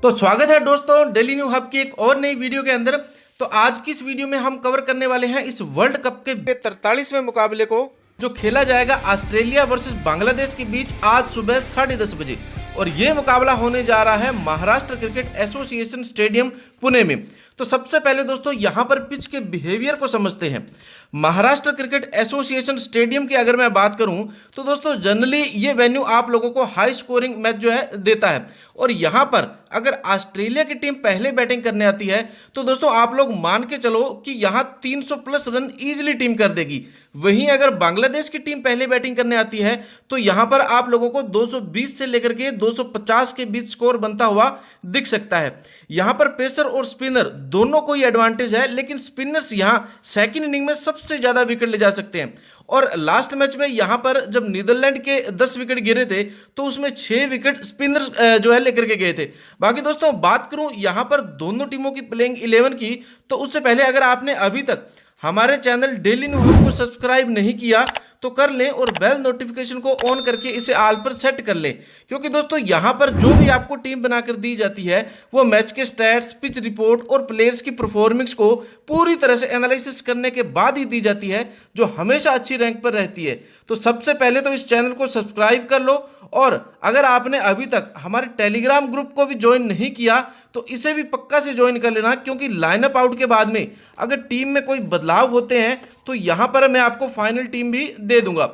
तो स्वागत है दोस्तों डेली न्यू हब की एक और नई वीडियो के अंदर। तो आज की इस वीडियो में हम कवर करने वाले हैं इस वर्ल्ड कप के 43वें मुकाबले को, जो खेला जाएगा ऑस्ट्रेलिया वर्सेस बांग्लादेश के बीच आज सुबह 10:30 बजे। और ये मुकाबला होने जा रहा है Maharashtra cricket association stadium Pune में। तो सबसे पहले दोस्तों यहाँ पर पिच के बिहेवियर को समझते हैं। महाराष्ट्र क्रिकेट एसोसिएशन स्टेडियम की अगर मैं बात करूं तो दोस्तों जनरली ये वेन्यू आप लोगों को हाई स्कोरिंग मैच जो है देता है। और यहाँ पर अगर ऑस्ट्रेलिया की टीम पहले बैटिंग करने आती है तो दोस्तों आप लोग मान के चलो कि यहाँ 300 प्लस रन इजीली टीम कर देगी। वहीं अगर बांग्लादेश की टीम पहले बैटिंग करने आती है तो यहाँ पर आप लोगों को 220 से लेकर के 250 के बीच स्कोर बनता हुआ दिख सकता है। यहाँ पर पेसर और स्पिनर दोनों को ही एडवांटेज है, लेकिन स्पिनर्स यहाँ सेकंड इनिंग में सबसे ज्यादा विकेट ले जा सकते हैं। और लास्ट मैच में यहां पर जब नीदरलैंड के 10 विकेट गिरे थे तो उसमें 6 विकेट स्पिनर्स जो है लेकर के गए थे। बाकी दोस्तों बात करूं यहां पर दोनों टीमों की प्लेइंग 11 की, तो उससे पहले अगर आपने अभी तक हमारे चैनल डेली न्यू हब को सब्सक्राइब नहीं किया तो कर लें और बेल नोटिफिकेशन को ऑन करके इसे ऑल पर सेट कर लें, क्योंकि दोस्तों यहां पर जो भी आपको टीम बनाकर दी जाती है वो मैच के स्टैट्स, पिच रिपोर्ट और प्लेयर्स की परफॉर्मेंस को पूरी तरह से एनालिसिस करने के बाद ही दी जाती है, जो हमेशा अच्छी रैंक पर रहती है। तो सबसे पहले तो इस चैनल को सब्सक्राइब कर लो, और अगर आपने अभी तक हमारे टेलीग्राम ग्रुप को भी ज्वाइन नहीं किया तो इसे भी पक्का से ज्वाइन कर लेना, क्योंकि लाइनअप आउट के बाद में अगर टीम में कोई बदलाव होते हैं तो यहां पर मैं आपको फाइनल टीम भी दे दूंगा।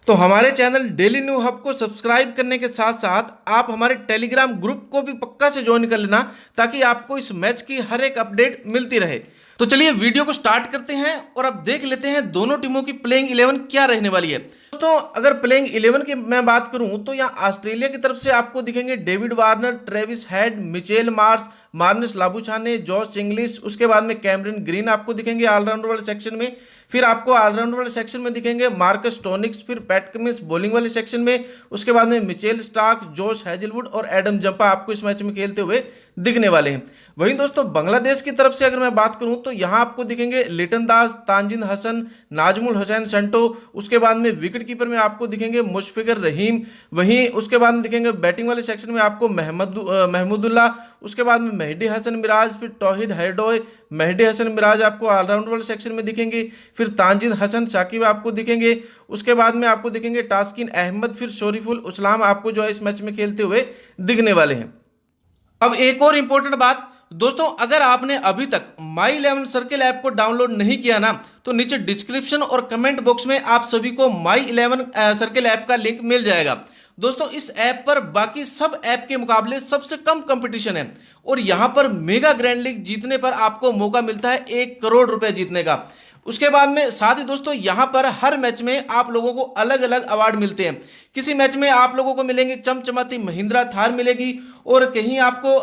तो हमारे चैनल डेली न्यू हब को सब्सक्राइब करने के साथ साथ आप हमारे टेलीग्राम ग्रुप को भी पक्का से ज्वाइन कर लेना, ताकि आपको इस मैच की हर एक अपडेट मिलती रहे। तो चलिए वीडियो को स्टार्ट करते हैं और अब देख लेते हैं दोनों टीमों की प्लेइंग 11 क्या रहने वाली है। दोस्तों अगर प्लेइंग 11 की मैं बात करूं तो यहाँ ऑस्ट्रेलिया की तरफ से आपको दिखेंगे David Warner, Travis head, Mitchell Marsh, Marnus लाबुशाने, Josh Inglis, उसके बाद में कैमरन ग्रीन आपको दिखेंगे ऑलराउंडर वाले सेक्शन में। फिर आपको ऑलराउंडर वाले सेक्शन में दिखेंगे मार्कस टोनिक्स, फिर पैट कमिंस बॉलिंग वाले सेक्शन में, उसके बाद में मिचेल स्टार्क, जोश हेजलवुड और एडम जंपा आपको इस मैच में खेलते हुए दिखने वाले हैं। वहीं दोस्तों बांग्लादेश की तरफ से अगर मैं बात करूं तो यहां आपको दिखेंगे लिटन दास, तानजीन हसन, नाजमुल हुसैन संटो, उसके बाद में विकेट कीपर में आपको दिखेंगे मुशफिकर रहीम। वहीं उसके बाद में दिखेंगे बैटिंग वाले सेक्शन में आपको महमूदुल्लाह, उसके बाद में मेहदी हसन मिराज, फिर तौहीद हरडोय, मेहदी हसन मिराज आपको ऑलराउंडर वाले सेक्शन में दिखेंगे। फिर तानजीन हसन साकिब आपको दिखेंगे। उसके बाद में आपको दिखेंगे टास्किन अहमद, फिर शोरीफुल उस्लाम आपको जो है इस मैच में खेलते हुए दिखने वाले हैं। अब एक और इंपॉर्टेंट बात दोस्तों, अगर आपने अभी तक माई 11 सर्किल ऐप को डाउनलोड नहीं किया ना तो नीचे डिस्क्रिप्शन और कमेंट बॉक्स में आप सभी को माई 11 सर्किल ऐप का लिंक मिल जाएगा। दोस्तों इस ऐप पर बाकी सब ऐप के मुकाबले सबसे कम कंपटीशन है, और यहां पर मेगा ग्रैंड लीग जीतने पर आपको मौका मिलता है 1 करोड़ रुपए जीतने का। उसके बाद में साथ ही दोस्तों यहां पर हर मैच में आप लोगों को अलग अलग अवार्ड मिलते हैं। किसी मैच में आप लोगों को मिलेंगे चमचमाती महिंद्रा थार मिलेगी, और कहीं आपको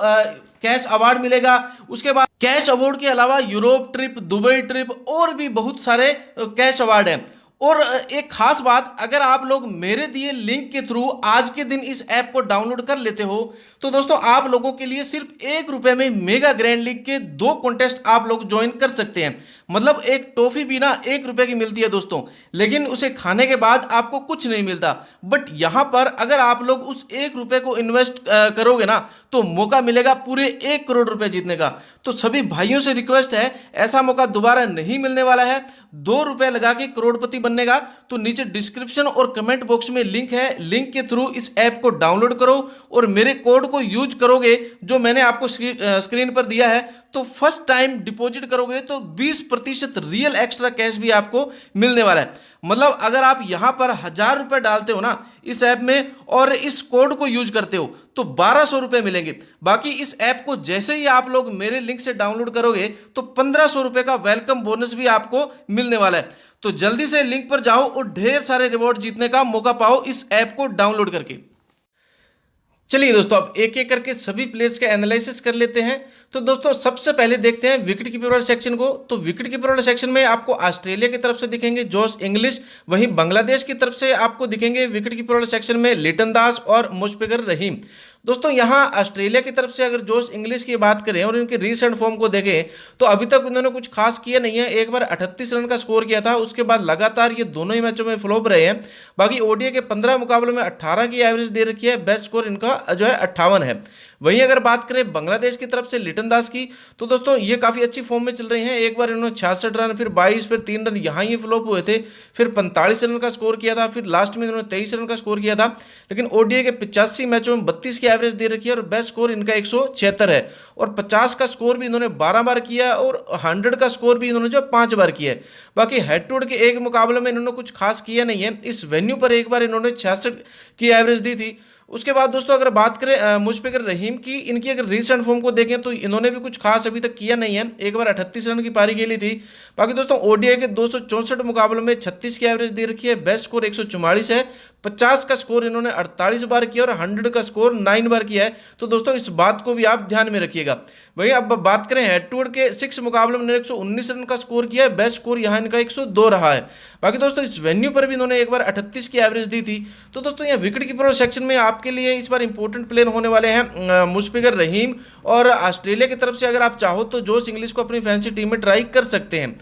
कैश अवार्ड मिलेगा। उसके बाद कैश अवार्ड के अलावा यूरोप ट्रिप, दुबई ट्रिप और भी बहुत सारे कैश अवार्ड हैं। और एक खास बात, अगर आप लोग मेरे दिए लिंक के थ्रू आज के दिन इस ऐप को डाउनलोड कर लेते हो तो दोस्तों आप लोगों के लिए सिर्फ 1 रुपए में मेगा ग्रैंड लीग के 2 कॉन्टेस्ट आप लोग ज्वाइन कर सकते हैं। मतलब एक टॉफी भी ना 1 रुपए की मिलती है दोस्तों, लेकिन उसे खाने के बाद आपको कुछ नहीं मिलता। बट यहां पर अगर आप लोग उस 1 रुपए को इन्वेस्ट करोगे ना तो मौका मिलेगा पूरे 1 करोड़ रुपए जीतने का। तो सभी भाइयों से रिक्वेस्ट है, ऐसा मौका दोबारा नहीं मिलने वाला है। 2 रुपए लगा के करोड़पति बनने का तो नीचे डिस्क्रिप्शन और कमेंट बॉक्स में लिंक है, लिंक के थ्रू इस ऐप को डाउनलोड करो और मेरे कोड को यूज करोगे जो मैंने आपको स्क्रीन पर दिया है। तो फर्स्ट टाइम डिपॉजिट करोगे तो 20% रियल एक्स्ट्रा कैश भी आपको मिलने वाला है। मतलब अगर आप यहां पर 1000 रुपए डालते हो ना इस ऐप में और इस कोड को यूज करते हो तो 1200 रुपए मिलेंगे। बाकी इस ऐप को जैसे ही आप लोग मेरे लिंक से डाउनलोड करोगे तो 1500 रुपए का वेलकम बोनस भी आपको मिलने वाला है। तो जल्दी से लिंक पर जाओ और ढेर सारे रिवॉर्ड जीतने का मौका पाओ इस ऐप को डाउनलोड करके। चलिए दोस्तों अब एक एक करके सभी प्लेयर्स का एनालिसिस कर लेते हैं। तो दोस्तों सबसे पहले देखते हैं विकेट कीपर वाले सेक्शन को। तो विकेट कीपर वाले सेक्शन में आपको ऑस्ट्रेलिया की तरफ से दिखेंगे जॉश इंग्लिश, वहीं बांग्लादेश की तरफ से आपको दिखेंगे विकेट कीपर वाले सेक्शन में लिटन दास और मुशफिकर रहीम। दोस्तों यहाँ ऑस्ट्रेलिया की तरफ से अगर जोश इंग्लिश की बात करें और इनके रीसेंट फॉर्म को देखें तो अभी तक इन्होंने कुछ खास किया नहीं है। एक बार 38 रन का स्कोर किया था, उसके बाद लगातार ये दोनों ही मैचों में फ्लॉप रहे हैं। बाकी ओडीआई के 15 मुकाबलों में 18 की एवरेज दे रखी है, बेस्ट स्कोर इनका जो है 58 है। वहीं अगर बात करें बांग्लादेश की तरफ से लिटन दास की, तो दोस्तों ये काफी अच्छी फॉर्म में चल रहे हैं। एक बार इन्होंने 66 रन, फिर 22, फिर 3 रन यहाँ ये फ्लॉप हुए थे, फिर 45 रन का स्कोर किया था, फिर लास्ट में इन्होंने 23 रन का स्कोर किया था। लेकिन ओडीआई के 85 मैचों में 32 की एवरेज दे रखी है और बेस्ट स्कोर इनका 176 है। और 50 का स्कोर भी इन्होंने 12 बार किया और 100 का स्कोर भी इन्होंने जो 5 बार किया है। बाकी हेड टू हेड के एक मुकाबले में इन्होंने कुछ खास किया नहीं है। इस वेन्यू पर एक बार इन्होंने 66 की एवरेज दी थी। उसके बाद दोस्तों अगर बात करें मुशफिकुर रहीम की, इनकी अगर रीसेंट फॉर्म को देखें तो इन्होंने भी कुछ खास अभी तक किया नहीं है। एक बार 38 रन की पारी खेली थी। बाकी दोस्तों ओडीआई के 264 मुकाबलों में 36 की एवरेज दे रखी है, बेस्ट स्कोर 144 है। 50 का स्कोर इन्होंने 48 बार किया और 100 का स्कोर 9 बार किया है। तो दोस्तों इस बात को भी आप ध्यान में रखिएगा। वहीं अब बात करें हेड टू हेड के 6 मुकाबलों में 119 रन का स्कोर किया है, बेस्ट स्कोर यहाँ इनका 102 रहा है। बाकी दोस्तों इस वेन्यू पर भी इन्होंने एक बार 38 की एवरेज दी थी। तो दोस्तों यहाँ विकेट कीपर सेक्शन में आपके लिए इस बार इंपॉर्टेंट प्लेयर होने वाले हैं मुशफिकुर रहीम। और ऑस्ट्रेलिया की तरफ से अगर आप चाहो तो जोश इंग्लिश को अपनी फैंसी टीम में ट्राई कर सकते हैं।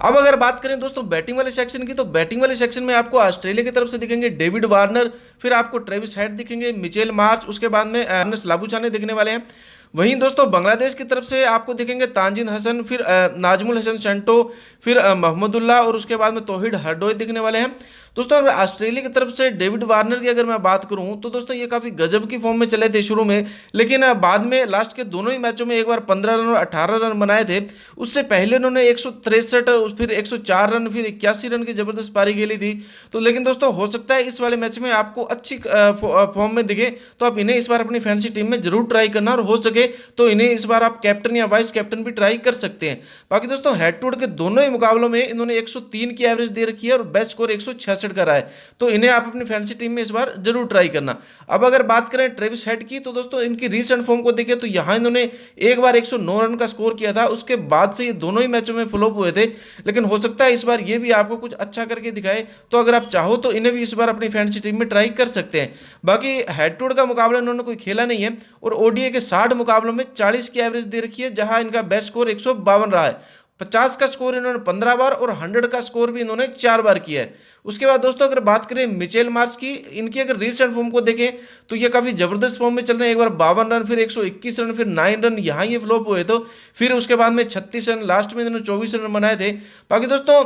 अब अगर बात करें दोस्तों बैटिंग वाले सेक्शन की, तो बैटिंग वाले सेक्शन में आपको ऑस्ट्रेलिया की तरफ से दिखेंगे डेविड वार्नर, फिर आपको ट्रेविस हेड दिखेंगे, मिचेल मार्श, उसके बाद में एर्नेस्ट लाबुशाने दिखने वाले हैं। वहीं दोस्तों बांग्लादेश की तरफ से आपको दिखेंगे तानजीन हसन, फिर नाजमुल हसन सेंटो, फिर मोहम्मदुल्लाह और उसके बाद में तौहीद हरडोई दिखने वाले हैं। दोस्तों अगर ऑस्ट्रेलिया की तरफ से डेविड वार्नर की अगर मैं बात करूं तो दोस्तों ये काफ़ी गजब की फॉर्म में चले थे शुरू में, लेकिन बाद में लास्ट के दोनों ही मैचों में एक बार 15 रन और 18 रन बनाए थे। उससे पहले उन्होंने 163, फिर 104 रन, फिर 81 रन की जबरदस्त पारी खेली थी। तो लेकिन दोस्तों हो सकता है इस वाले मैच में आपको अच्छी फॉर्म में दिखे, तो आप इन्हें इस बार अपनी फैंसी टीम में जरूर ट्राई करना, और हो सके तो इन्हें इस बार आप कैप्टन या वाइस कैप्टन भी ट्राई कर सकते हैं। बाकी दोस्तों हेड टू हेड के दोनों ही मुकाबलों में इन्होंने 103 की एवरेज दे रखी है और बेस्ट स्कोर 166 का रहा है। तो इन्हें आप अपनी फैंसी टीम में इस बार जरूर ट्राई करना। अब अगर बात करें ट्रेविस हेड की, तो दोस्तों इनकी रीसेंट फॉर्म को देखें तो यहां इन्होंने एक बार 109 रन का स्कोर किया था, उसके बाद से ये दोनों ही मैचों में फ्लॉप हुए थे। लेकिन हो सकता है इस बार ये भी आपको कुछ अच्छा करके दिखाए, तो अगर आप चाहो तो इन्हें भी इस बार अपनी फैंसी टीम में ट्राई कर सकते हैं। बाकी हेड टू हेड का मुकाबला इन्होंने कोई खेला नहीं है और ओडीआई के 60 मुकाबलों में 40 की एवरेज दे रखी है, जहां इनका बेस्ट स्कोर 152 रहा है। 50 का स्कोर इन्होंने 15 बार और 100 का स्कोर भी इन्होंने 4 बार किया है। उसके बाद दोस्तों अगर बात करें मिचेल मार्श की, इनकी अगर रीसेंट फॉर्म को देखें तो ये काफी जबरदस्त फॉर्म में चल रहे हैं। एक बार 52 रन, फिर 121 रन, फिर 9 रन यहाँ ये फ्लॉप हुए, तो फिर उसके बाद में 36 रन, लास्ट में इन्होंने 24 रन बनाए थे। बाकी दोस्तों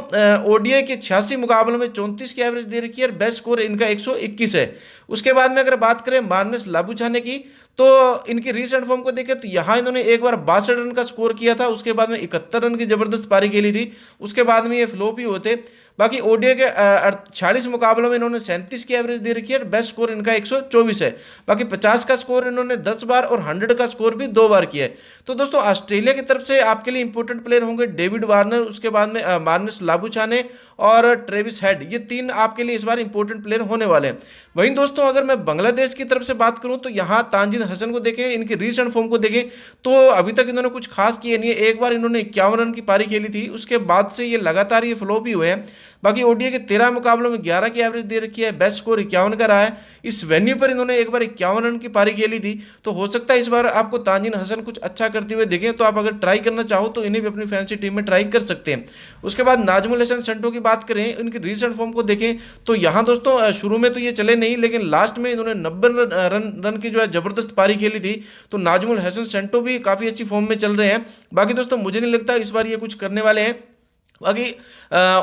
ओडीआई के 86 मुकाबलों में 34 की एवरेज दे रखी है और बेस्ट स्कोर इनका 121 है। उसके बाद में अगर बात करें मार्नस लाबुशाने की, तो इनकी रीसेंट फॉर्म को देखें तो यहां इन्होंने एक बार 62 रन का स्कोर किया था, उसके बाद में 71 रन की जबरदस्त पारी खेली थी, उसके बाद में ये फ्लॉप ही होते। बाकी ओडीआई के 46 मुकाबलों में इन्होंने 37 की एवरेज दे रखी है और बेस्ट स्कोर इनका 124 है। बाकी 50 का स्कोर इन्होंने 10 बार और 100 का स्कोर भी 2 बार किया है। तो दोस्तों ऑस्ट्रेलिया की तरफ से आपके लिए इंपॉर्टेंट प्लेयर होंगे डेविड वार्नर, उसके बाद में मार्नस लाबुशाने और ट्रेविस हेड, ये 3 आपके लिए इस बार इंपॉर्टेंट प्लेयर होने वाले हैं। वहीं दोस्तों अगर मैं बांग्लादेश की तरफ से बात करूं तो यहाँ तानजीन हसन को देखें, इनकी रीसेंट फॉर्म को देखें तो अभी तक इन्होंने कुछ खास किए नहीं है। एक बार इन्होंने 51 रन की पारी खेली थी, उसके बाद से ये लगातार ये फ्लॉप ही हुए हैं। बाकी ओडीआई के 13 मुकाबलों में 11 की एवरेज दे रखी है, बेस्ट स्कोर 51 का रहा है। इस वेन्यू पर इन्होंने एक बार 51 रन की पारी खेली थी, तो हो सकता है इस बार आपको तानजीन हसन कुछ अच्छा करते हुए देखें। तो आप अगर ट्राई करना चाहो तो इन्हें भी अपनी फैंसी टीम में ट्राई कर सकते हैं। उसके बाद नाजमुल हसन सेंटो की बात करें, इनकी रीसेंट फॉर्म को देखें तो यहाँ दोस्तों शुरू में तो ये चले नहीं, लेकिन लास्ट में इन्होंने 90 रन की जो है जबरदस्त पारी खेली थी। तो नाजमुल हसन सेंटो भी काफी अच्छी फॉर्म में चल रहे हैं। बाकी दोस्तों मुझे नहीं लगता इस बार ये कुछ करने वाले हैं। बाकी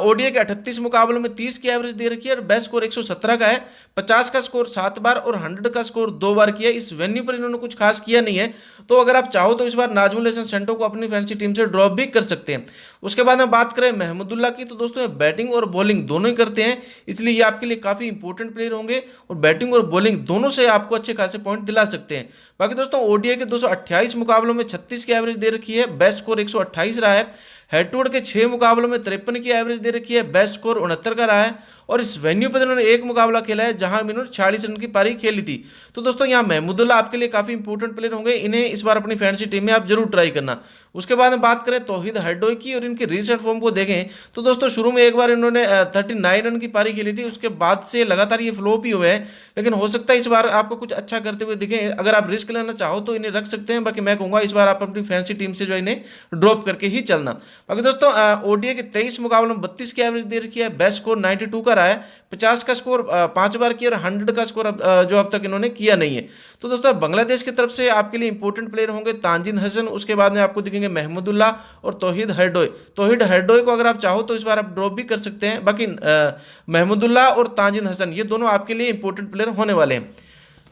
ओडीआई के 38 मुकाबलों में 30 की एवरेज दे रखी है और बेस्ट स्कोर 117 का है। 50 का स्कोर 7 बार और 100 का स्कोर 2 बार किया। इस वेन्यू पर इन्होंने कुछ खास किया नहीं है, तो अगर आप चाहो तो इस बार नाजमुल हसन सेंटो को अपनी फैंसी टीम से ड्रॉप भी कर सकते हैं। उसके बाद हम बात करें महमूदुल्लाह की, तो दोस्तों बैटिंग और बॉलिंग दोनों ही करते हैं, इसलिए ये आपके लिए काफी इंपॉर्टेंट प्लेयर होंगे और बैटिंग और बॉलिंग दोनों से आपको अच्छे खासे पॉइंट दिला सकते हैं। बाकी दोस्तों ओडीआई के 228 मुकाबलों में 36 की एवरेज दे रखी है, बेस्ट स्कोर 128 रहा है। हेड टू हेड के 6 मुकाबलों में 53 की एवरेज दे रखी है, बेस्ट स्कोर 69 का रहा है। और इस वेन्यू पर इन्होंने एक मुकाबला खेला है जहां इन्होंने 46 रन की पारी खेली थी। तो दोस्तों यहाँ महमूदुल्लाह आपके लिए काफी इंपॉर्टेंट प्लेयर होंगे, इन्हें इस बार अपनी फैंसी टीम में आप जरूर ट्राई करना। उसके बाद में बात करें तौहीद हरडोई की और इनके रिसेंट फॉर्म को देखें तो दोस्तों शुरू में एक बार इन्होंने 39 रन की पारी खेली थी, उसके बाद से लगातार ये फ्लॉप ही हुए हैं, लेकिन हो सकता है इस बार आपको कुछ अच्छा करते हुए दिखें। अगर आप रिस्क लेना चाहो तो इन्हें रख सकते हैं, बाकी मैं कहूंगा इस बार आप अपनी फैंसी टीम से जो इन्हें ड्रॉप करके ही चलना। बाकी दोस्तों ओडीआई के 23 मुकाबलों में 32 की एवरेज दे रखी है, बेस्ट स्कोर 92 का रहा है, 50 का स्कोर 5 बार किया और 100 का स्कोर जो अब तक इन्होंने किया नहीं है। तो दोस्तों बांग्लादेश की तरफ से आपके लिए इंपॉर्टेंट प्लेयर होंगे तानजीन हसन, उसके बाद में आपको दिखेंगे महमूदुल्लाह और तौहीद हरडोई। तौहीद हरडोई को अगर आप चाहो तो इस बार आप ड्रॉप भी कर सकते हैं। बाकी महमूदुल्लाह और तानजीन हसन ये दोनों आपके लिए इंपॉर्टेंट प्लेयर होने वाले हैं।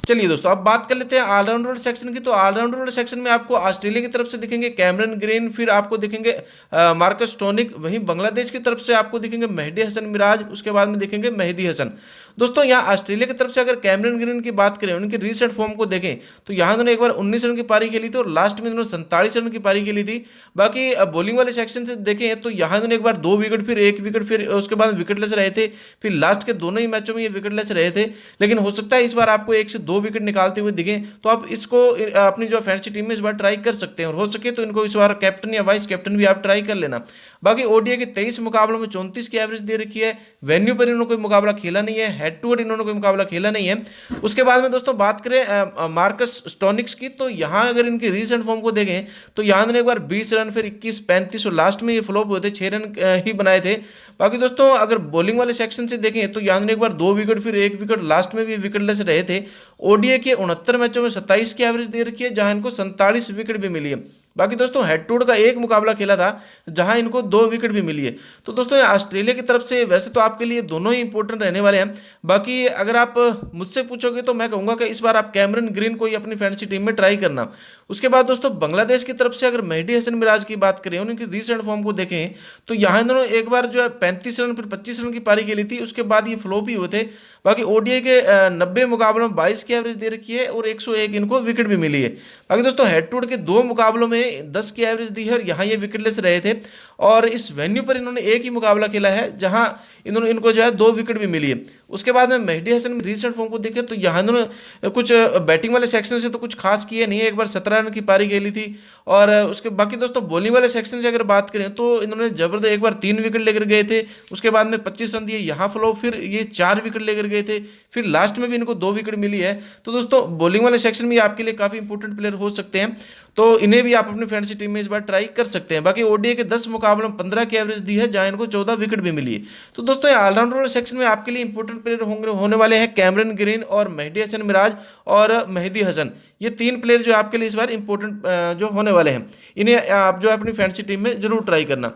चलिए दोस्तों अब बात कर लेते हैं ऑलराउंडर सेक्शन की। तो ऑलराउंडर सेक्शन में आपको ऑस्ट्रेलिया की तरफ से दिखेंगे कैमरन ग्रीन, फिर आपको दिखेंगे मार्कस स्टोनिक, वहीं बांग्लादेश की तरफ से आपको दिखेंगे मेहदी हसन मिराज, उसके बाद में दिखेंगे मेहदी हसन। दोस्तों यहाँ ऑस्ट्रेलिया की तरफ से अगर कैमरन ग्रीन की बात करें, उनके रीसेंट फॉर्म को देखें तो यहाँ उन्होंने एक बार 19 रन की पारी खेली थी और लास्ट में उन्होंने 47 रन की पारी खेली थी। बाकी बॉलिंग वाले सेक्शन से देखें तो यहाँ उन्होंने एक बार 2 विकेट, फिर 1 विकेट, फिर उसके बाद विकेटलेस रहे थे, फिर लास्ट के दोनों ही मैचों में ये विकेटलेस रहे थे। लेकिन हो सकता है इस बार आपको 1 से 2 विकेट निकालते हुए दिखें, तो आप इसको अपनी जो फैंसी टीम में इस बार ट्राई कर सकते हैं, और हो सके तो इनको इस बार कैप्टन या वाइस कैप्टन भी आप ट्राई कर लेना। बाकी ओडीआई के 23 मुकाबलों में 34 की एवरेज दे रखी है, वेन्यू पर इन्होंने कोई मुकाबला खेला नहीं है, हेड टू हेड इन्होंने कोई मुकाबला खेला नहीं है। उसके बाद में दोस्तों बात करें मार्कस स्टोनिक्स की, तो यहां अगर इनकी रीसेंट फॉर्म को देखें तो यहां ने एक बार 20 रन, फिर 21, 35 और लास्ट में ये फ्लॉप हुए थे, 6 रन ही बनाए थे। बाकी दोस्तों अगर बॉलिंग वाले सेक्शन से देखें तो यहां ने एक बार 2 विकेट, फिर 1 विकेट, लास्ट में भी विकेटलेस रहे थे। ओडीआई के 69 मैचों में 27 की एवरेज दे रखी है, जहां इनको 47 विकेट भी मिली है। बाकी दोस्तों हेड टू हेड का एक मुकाबला खेला था जहां इनको 2 विकेट भी मिली है। तो दोस्तों ऑस्ट्रेलिया की तरफ से वैसे तो आपके लिए दोनों ही इंपॉर्टेंट रहने वाले हैं। बाकी अगर आप मुझसे पूछोगे तो मैं कहूंगा कि इस बार आप कैमरन ग्रीन को ही अपनी फैंसी टीम में ट्राई करना। उसके बाद दोस्तों बांग्लादेश की तरफ से अगर मेहदी हसन मिराज की बात करें, उनकी रीसेंट फॉर्म को देखें तो यहाँ इन्होंने एक बार जो है 35 रन, फिर 25 रन की पारी खेली थी, उसके बाद ये फ्लॉप ही हुए थे। बाकी ओडीआई के 90 मुकाबलों में 22 की एवरेज दे रखी है और 101 इनको विकेट भी मिली है। बाकी दोस्तों हेड टू हेड के 2 मुकाबलों में 10 की एवरेज दी है और यहाँ ये विकेटलेस रहे थे, और इस वेन्यू पर इन्होंने एक ही मुकाबला खेला है जहां इनको जो है 2 विकेट भी मिली है। उसके बाद में मेहदी हसन में रीसेंट फॉर्म को देखें तो यहाँ इन्होंने कुछ बैटिंग वाले सेक्शन से तो कुछ खास किए नहीं है, एक बार 17 रन की पारी खेली थी। और उसके बाकी दोस्तों बॉलिंग वाले सेक्शन से अगर बात करें तो इन्होंने जबरदस्त एक बार 3 विकेट लेकर गए थे, उसके बाद में 25 रन दिए, यहाँ फ्लॉप, फिर ये 4 विकेट लेकर गए थे, फिर लास्ट में भी इनको 2 विकेट मिली है। तो दोस्तों बॉलिंग वाले सेक्शन में आपके लिए काफी इंपॉर्टेंट प्लेयर हो सकते हैं, तो इन्हें भी आप अपनी फैंसी टीम में इस बार ट्राई कर सकते हैं। बाकी ओडीआई के 10 मुकाबलों में 15 की एवरेज दी है, जहां इनको 14 विकेट भी मिली है। तो दोस्तों ऑलराउंडर सेक्शन में आपके लिए इंपॉर्टेंट प्लेयर होने वाले हैं कैमरन ग्रीन और मेहदी हसन मिराज और मेहदी हसन। ये 3 प्लेयर जो आपके लिए इस बार इंपॉर्टेंट जो होने वाले हैं, इन्हें आप जो अपनी फैंसी टीम में जरूर ट्राई करना।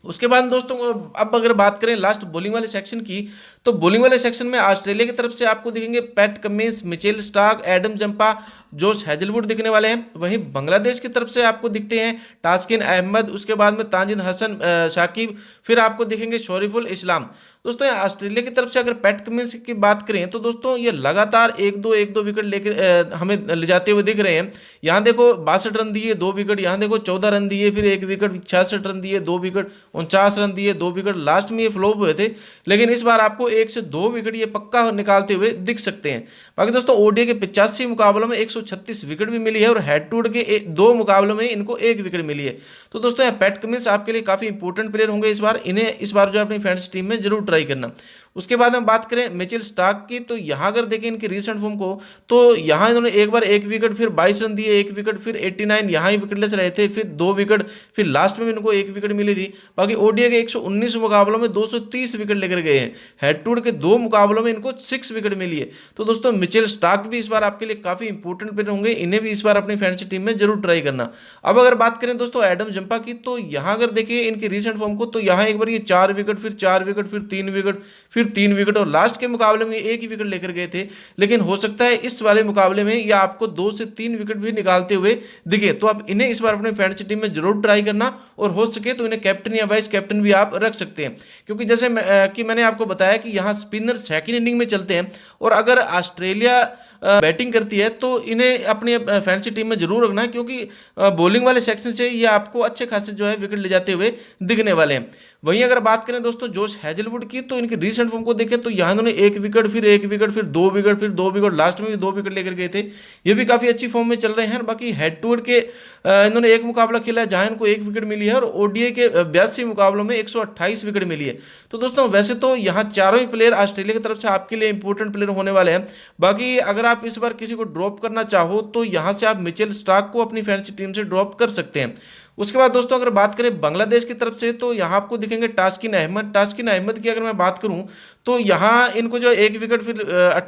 उसके बाद दोस्तों अब अगर बात करें लास्ट बॉलिंग वाले सेक्शन की, तो बॉलिंग वाले सेक्शन में ऑस्ट्रेलिया की तरफ से आपको दिखेंगे PAT Cummins, Mitchell Starc, Adam Zampa, Josh Hazlewood दिखने वाले हैं। वहीं बांग्लादेश की तरफ से आपको दिखते हैं तास्किन अहमद, उसके बाद में तानजीन हसन शाकिब, फिर आपको दिखेंगे शरीफुल इस्लाम। दोस्तों ऑस्ट्रेलिया की तरफ से अगर पैट कमिंस की बात करें तो दोस्तों ये लगातार 1-2 विकेट लेके हमें ले जाते हुए दिख रहे हैं। यहाँ देखो 62 रन दिए, 2 विकेट, यहाँ देखो 14 रन दिए, फिर 1 विकेट, 66 रन दिए, 2 विकेट, 49 रन दिए, 2 विकेट, लास्ट में ये फ्लॉप हुए थे। लेकिन इस बार आपको 1 से 2 विकेट ये पक्का निकालते हुए दिख सकते हैं। बाकी दोस्तों ओडीआई के 85 मुकाबलों में 136 विकेट भी मिली है और हेड टू हेड के 2 मुकाबलों में इनको 1 विकेट मिली है। तो दोस्तों पैट कमिंस आपके लिए काफी इंपॉर्टेंट प्लेयर होंगे इस बार, इन्हें इस बार जो अपनी फैंसी टीम में जरूर ट्राई करना। उसके बाद हम बात करें मिचेल स्टार्क की, तो यहां अगर देखें इनकी रीसेंट फॉर्म को, तो यहां इन्होंने एक बार 1 विकेट, फिर 22 रन दिए, 1 विकेट, फिर 89, यहां ही विकेटलेस रहे थे, फिर 2 विकेट, फिर लास्ट में भी इनको 1 विकेट मिली थी। बाकी ओडीआई के 119 मुकाबलों में 230 विकेट लेकर गए हैं, हेड टू हेड के 2 मुकाबलों में इनको 6 विकेट मिली है। तो दोस्तों मिचेल स्टार्क भी इस बार आपके लिए काफी इंपॉर्टेंट प्लेयर होंगे, इन्हें भी इस बार अपनी फैंसी टीम में जरूर ट्राई करना। अब अगर बात करें दोस्तों एडम जंपा की, तो यहां अगर देखिए इनकी रीसेंट फॉर्म को, तो यहां एक बार ये 4 विकेट, फिर 4 विकेट, फिर 3 विकेट, फिर 3 विकेट, और लास्ट के मुकाबले में 1 ही विकेट लेकर गए थे। लेकिन हो सकता है इस वाले मुकाबले में ये आपको 2 से 3 विकेट भी निकालते हुए दिखे, तो आप इन्हें इस बार अपनी फैंसी टीम में जरूर ट्राई करना, और हो सके तो इन्हें कैप्टन या वाइस कैप्टन भी आप रख सकते हैं। क्योंकि जैसे कि मैंने आपको बताया कि यहाँ स्पिनर सेकंड इनिंग में चलते हैं, और अगर ऑस्ट्रेलिया बैटिंग करती है तो इन्हें अपनी फैंसी टीम में जरूर रखना है, क्योंकि बॉलिंग वाले सेक्शन से ये आपको अच्छे खासे जो है विकेट ले जाते हुए दिखने वाले हैं। वहीं अगर बात करें दोस्तों जोश हैजलवुड की, तो इनकी रीसेंट फॉर्म को देखें तो यहाँ इन्होंने 1 विकेट, फिर 1 विकेट, फिर 2 विकेट, फिर 2 विकेट, लास्ट में भी 2 विकेट लेकर गए थे। ये भी काफी अच्छी फॉर्म में चल रहे हैं। बाकी हेड टू हेड के इन्होंने एक मुकाबला खेला है जहां इनको 1 विकेट मिली है, और ओडीआई के 82 मुकाबलों में 128 विकेट मिली है। तो दोस्तों वैसे तो यहाँ चारों ही प्लेयर ऑस्ट्रेलिया की तरफ से आपके लिए इंपॉर्टेंट प्लेयर होने वाले हैं। बाकी अगर आप इस बार किसी को ड्रॉप करना चाहो तो यहाँ से आप मिचेल स्टार्क को अपनी फैंसी टीम से ड्रॉप कर सकते हैं। उसके बाद दोस्तों अगर बात करें बांग्लादेश की तरफ से, तो यहाँ आपको दिखेंगे तास्किन अहमद। तास्किन अहमद की अगर मैं बात करूं तो यहाँ इनको जो 1 विकेट, फिर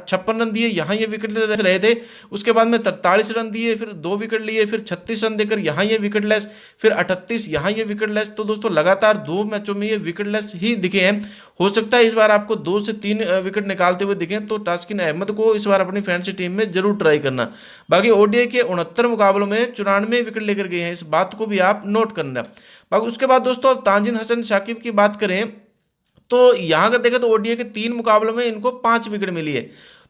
56 रन दिए, यहाँ ये विकेट लेस रहे थे। उसके बाद में 43 रन दिए, फिर 2 विकेट लिए, फिर 36 रन देकर यहाँ ये विकेट लेस, फिर 38, यहाँ ये विकेट लेस। तो दोस्तों लगातार 2 मैचों में ये विकेट लेस ही दिखे हैं। हो सकता है इस बार आपको 2 से 3 विकेट निकालते हुए दिखें, तो तास्किन अहमद को इस बार अपनी फैंसी टीम में जरूर ट्राई करना। बाकी ओडीआई के 69 मुकाबलों में 94 विकेट लेकर गए हैं, इस बात को भी आप नोट करना। बाकी उसके बाद दोस्तों अब तानजीन हसन शाकिब की बात करें तो यहां अगर देखें तो ओडीआई के 3 मुकाबलों में इनको 5 विकेट मिली है।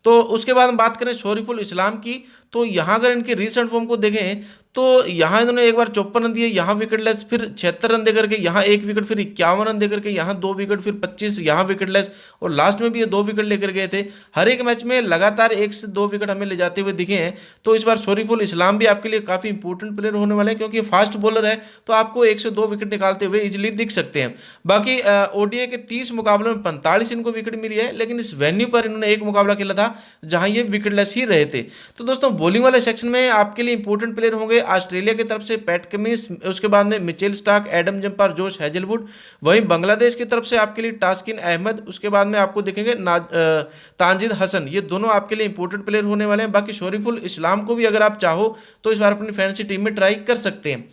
तो उसके बाद हम बात करें शरीफुल इस्लाम की, तो यहां अगर इनकी रीसेंट फॉर्म को देखें तो यहां इन्होंने एक बार 54 रन दिए, यहां विकेट लेस, फिर 76 रन देकर के यहां 1 विकेट, फिर 51 रन देकर के यहां 2 विकेट, फिर 25 यहां विकेट लेस, और लास्ट में भी ये 2 विकेट लेकर गए थे। हर एक मैच में लगातार 1 से 2 विकेट हमें ले जाते हुए दिखे हैं। तो इस बार शरीफुल इस्लाम भी आपके लिए काफी इंपॉर्टेंट प्लेयर होने वाले हैं, क्योंकि फास्ट बॉलर है, तो आपको 1 से 2 विकेट निकालते हुए इजिली दिख सकते हैं। बाकी ओडीआई के 30 मुकाबलों में 45 इनको विकेट मिली है, लेकिन इस वेन्यू पर इन्होंने 1 मुकाबला खेला था जहां ये विकेटलेस ही रहे थे। तो दोस्तों बॉलिंग वाले सेक्शन में आपके लिए इंपॉर्टेंट प्लेयर होंगे ऑस्ट्रेलिया की तरफ से पैट कमिंस, उसके बाद में मिचेल स्टार्क, एडम जंपा, जोश हैजलवुड। वहीं बांग्लादेश की तरफ से आपके लिए तास्किन अहमद, उसके बाद में आपको देखेंगे तानजीद हसन। ये दोनों आपके लिए इंपॉर्टेंट प्लेयर होने वाले हैं। बाकी शरीफुल इस्लाम को भी अगर आप चाहो तो इस बार अपनी फैंसी टीम में ट्राई कर सकते हैं।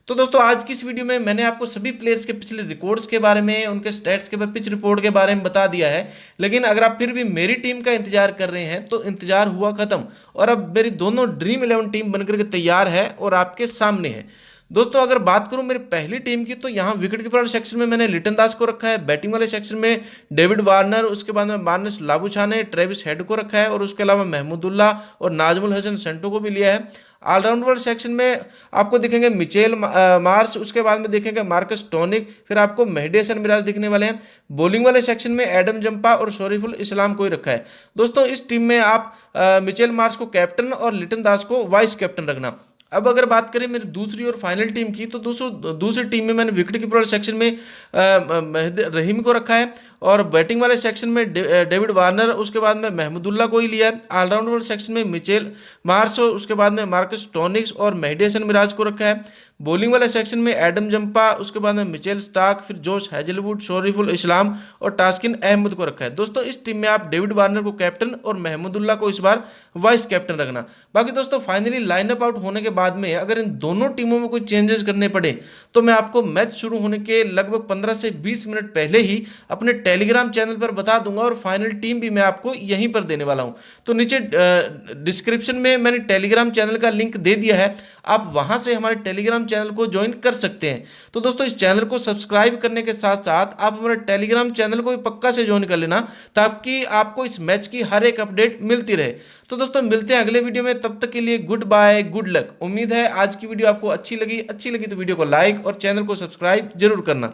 तो दोस्तों आज की इस वीडियो में मैंने आपको सभी प्लेयर्स के पिछले रिकॉर्ड्स के बारे में, उनके स्टैट्स के बारे में, पिच रिपोर्ट के बारे में बता दिया है। लेकिन अगर आप फिर भी मेरी टीम का इंतजार कर रहे हैं तो इंतजार हुआ खत्म, और अब मेरी दोनों ड्रीम 11 टीम बनकर के तैयार है और आपके सामने है। दोस्तों अगर बात करूं मेरी पहली टीम की, तो यहाँ विकेट कीपर वाले सेक्शन में मैंने लिटन दास को रखा है, बैटिंग वाले सेक्शन में डेविड वार्नर, उसके बाद में मार्नस लाबुशाने, ट्रेविस हेड को रखा है, और उसके अलावा महमूदुल्लाह और नाजमुल हसन सेंटो को भी लिया है। ऑलराउंड वाले सेक्शन में आपको दिखेंगे मिचेल मार्श, उसके बाद में देखेंगे मार्कस टोनिक, फिर आपको मेहदी हसन मिराज दिखने वाले हैं। बॉलिंग वाले सेक्शन में एडम जंपा और शरीफुल इस्लाम को ही रखा है। दोस्तों इस टीम में आप मिचेल मार्श को कैप्टन और लिटन दास को वाइस कैप्टन रखना। अब अगर बात करें मेरी दूसरी और फाइनल टीम की, तो दूसरी टीम में मैंने विकेट कीपर सेक्शन में रहीम को रखा है, और बैटिंग वाले सेक्शन में डेविड वार्नर, उसके बाद में महमूदुल्लाह को ही लिया है। ऑलराउंड वाले सेक्शन में मिचेल मार्श, उसके बाद में मार्कस टोनिक्स और मेहदी हसन मिराज को रखा है। बॉलिंग वाले सेक्शन में एडम जंपा, उसके बाद में मिचेल स्टार्क, फिर जोश हैजलवुड, शरीफुल इस्लाम और तास्किन अहमद को रखा है। दोस्तों इस टीम में आप डेविड वार्नर को कैप्टन और महमूदुल्लाह को इस बार वाइस कैप्टन रखना। बाकी दोस्तों फाइनली लाइनअप आउट होने के बाद में अगर इन दोनों टीमों में कोई चेंजेस करने पड़े तो मैं आपको मैच शुरू होने के लगभग 15 से 20 मिनट पहले ही अपने टेलीग्राम चैनल पर बता दूंगा, और फाइनल टीम भी मैं आपको यहीं पर देने वाला हूं। तो नीचे डिस्क्रिप्शन में मैंने टेलीग्राम चैनल का लिंक दे दिया है, आप वहां से हमारे टेलीग्राम चैनल को ज्वाइन कर सकते हैं। तो दोस्तों इस चैनल को सब्सक्राइब करने के साथ साथ आप हमारे टेलीग्राम चैनल को भी पक्का से ज्वाइन कर लेना, ताकि आपको इस मैच की हर एक अपडेट मिलती रहे। तो दोस्तों मिलते हैं अगले वीडियो में, तब तक के लिए गुड बाय, गुड लक। उम्मीद है आज की वीडियो आपको अच्छी लगी तो वीडियो को लाइक और चैनल को सब्सक्राइब जरूर करना।